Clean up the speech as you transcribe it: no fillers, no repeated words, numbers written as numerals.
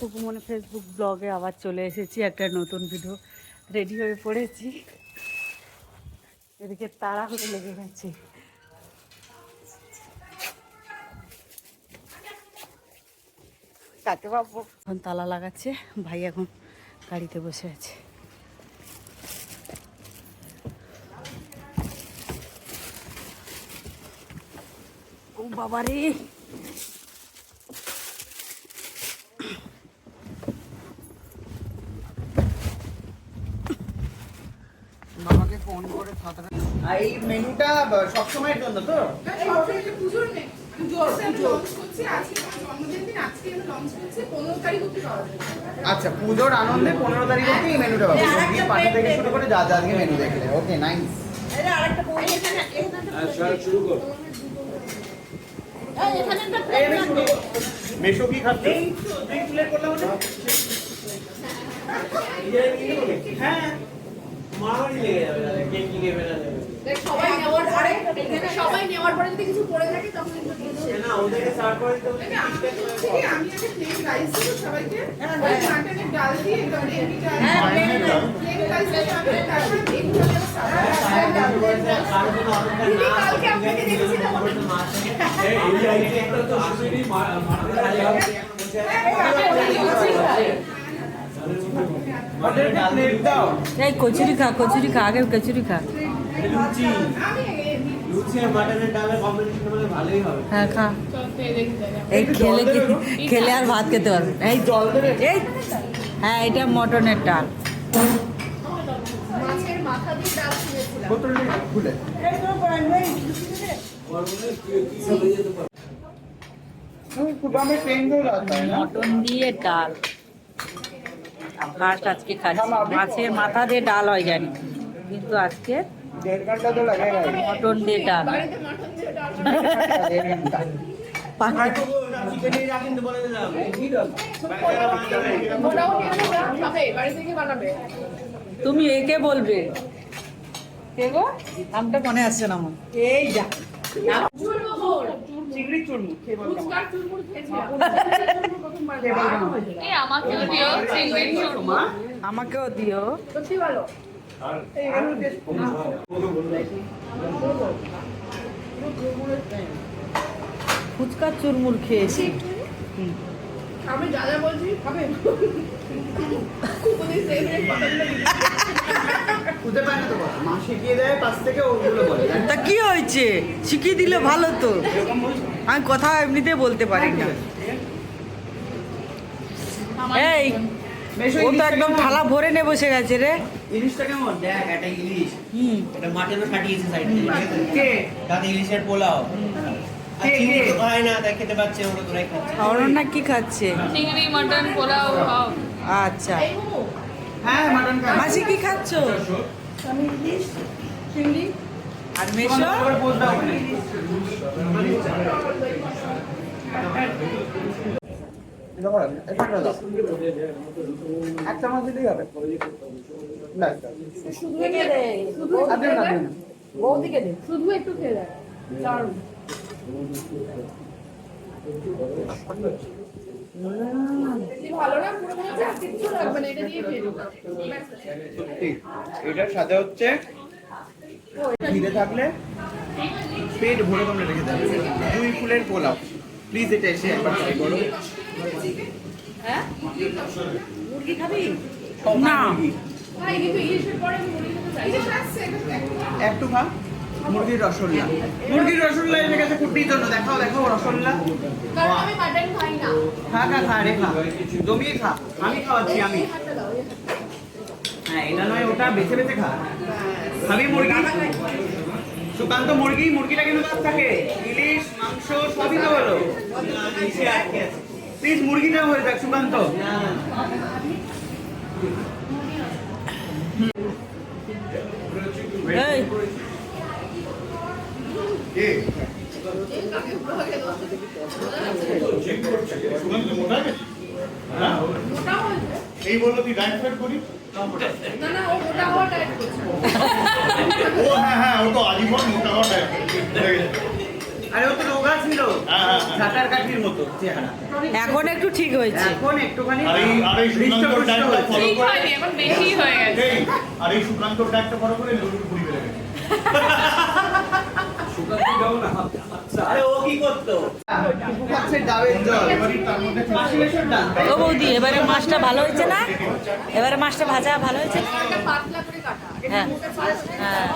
সুকুমনে Facebook ব্লগে আবার চলে এসেছি একটা নতুন ভিডিও রেডি হয়ে পড়েছি। এদিকে তাড়াহুড়ো লেগে গেছে। কাকে পাবো? এখন তালা লাগাচ্ছে, ভাই এখন গাড়িতে বসে আছে। ও বাবারে, বাবাকে ফোন করে এই মেনুটা সবসময়ের জন্য তো? আচ্ছা, পুজোর আনন্দে 15 তারিখ অবধি এই মেনুটা পাবো। সবজি পাটি থেকে শুরু করে যা যা আজকে মেনু দেখলে। ওকে, নাইস। মেশো কি খাচ্ছে? হ্যাঁ, সবাই নেওয়ার পরে যদি কিছু পড়ে থাকে তখন না ওদেরকে সার্ভ করে তো আমি একটা প্লেন রাইস দেব সবাইকে, ওই মাটনের ডাল দিয়ে প্লেন রাইস দিয়ে আমি তারপরে এগুলো দেব কালকে আপনাকে দেখেছিলাম এই রাইসে একটা তো আসেনি মাটনের এই কচুরি খা, কচুরি খা, আগে কচুরি খা। লুচি লুচি আর মাটনের ডালের কম্বিনেশন মানে ভালোই হবে। হ্যাঁ খা। এই খেলে খেলে আর ভাত খেতে পারবে। এই জল দেবে? এই হ্যাঁ, এটা মটনের ডাল। মাছের মাথা দিয়ে ডাল ছিঁড়েছিলাম। বোতলটা খুলে মটন দিয়ে ডাল ফার্স্ট আজকে খাচ্ছি। মাছের মাথা দিয়ে ডাল হয় জানি, কিন্তু আজকে 1.5 ঘন্টা তো লাগেগা। মটন দিয়ে ডাল। বাড়িতে মাটন দিয়ে ডাল মোটামুটি খাবে, বাড়ি থেকে বানাবে। তুমি একে বলবে কে গো? নামটা মনে আসছে না আমার। এই যা চিংড়ি চুরমু খেয়ে বললাম। ফুচকার চুরমুর খেয়েছিলাম। আমাকেও দিও চিংড়ির চুরমা। আমাকেও দিও। সত্যি ভালো। ফুচকার চুরমুর খেয়েছি। আমি যা যা বলছি খাবে। খুবই ফেভারিট পছন্দ। খুঁজে পায় না তো কথা। মা শিখিয়ে দেয় পাশ থেকে, ওগুলো বলে। তা কি হয়েছে, শিখিয়ে দিলে ভালো তো। আমি কথা এমনিতে বলতে পারি না। এই ও তো একদম থালা ভরে নিয়ে বসে গেছে রে। ইলিশটা কেমন? দেখ, একটা ইলিশ। এটা মাটনও কাটিয়েছে সাইড থেকে। কে? তাতে ইলিশের পোলাও। আর চিংড়ি তো খায় না, তাই খেতে পাচ্ছে, ওরা তোরাই খাচ্ছে। অরণ্যা কি খাচ্ছে? চিংড়ি মটন পোলাও খাও। আচ্ছা, হ্যাঁ, মাটন খায়। মাসি কি খাচ্ছ? আমি ইলিশ চিংড়ি আর মেশো? করে পোজ দাও ওখানে। একটা মাছ দিলেই হবে। শুধু খেয়ে দে, শুধু বৌদিকে দে, শুধু একটু খেয়ে দেয়। দারুণ। ভালো না, পুরো মনে হচ্ছে আর কিচ্ছু লাগবে না, এটা দিয়ে খেয়ে নেবো। সত্যি, এটার সাথে হচ্ছে খিদে থাকলে পেট ভরে তোমরা রেখে দেবে। দুই ফুলের পোলাও। প্লিজ এটা এসে একবার ট্রাই করো। মুরগি খাবি? না। ভাই কিন্তু ইলিশের পরে আমি মুরগি খেতে চাই। ইলিশ আসছে, একটু খা। মুরগির রসগোল্লা। মুরগির রসগোল্লা এসে গেছে কুটির জন্য। দেখাও দেখাও রসগোল্লা। কারণ আমি মাটন খাই না। খা খা খা রে, খা জমিয়ে খা। আমি খাওয়াচ্ছি আমি। হাতটা দাও, এই হাতটা। হ্যাঁ, এটা নয় ওটা, বেছে বেছে খা। খাবি মুরগি? সুকান্ত মুরগি, মুরগিটা কিন্তু বাদ থাকে। ইলিশ মাংস সবই তো হলো। প্লিজ মুরগিটা হয়ে যাক সুকান্ত। এই এই বললো তুই ডায়েট ফ্যাট করি? না না, ও মোটা হওয়া ডায়েট করছে। ও হ্যাঁ হ্যাঁ, ও তো আজীবন মোটা হওয়া ডায়েট। আরে ও তো রোগা ছিল, হ্যাঁ। ঝাঁটার কাঠির মতো চেহারা। এখন একটু ঠিক হয়েছে। এখন একটুখানি আর এই সুকান্তর ডায়েটটা ফলো ঠিক করে হয়নি, এখন বেশি হয়ে গেছে। আর এই সুকান্তর ডায়েটটা ফলো করে লুডুর পুরি বেড়ে গেছে। আরে ও কি করতো? টুকু খাচ্ছে ডাবের জল, এবারে তার মধ্যে মাসিমেশর ডাল। ও বৌদি, এবারে মাছটা ভালো হয়েছে না? এবারে মাছটা ভাজা ভালো হয়েছে না? একটা পাতলা করে কাটা। হ্যাঁ হ্যাঁ।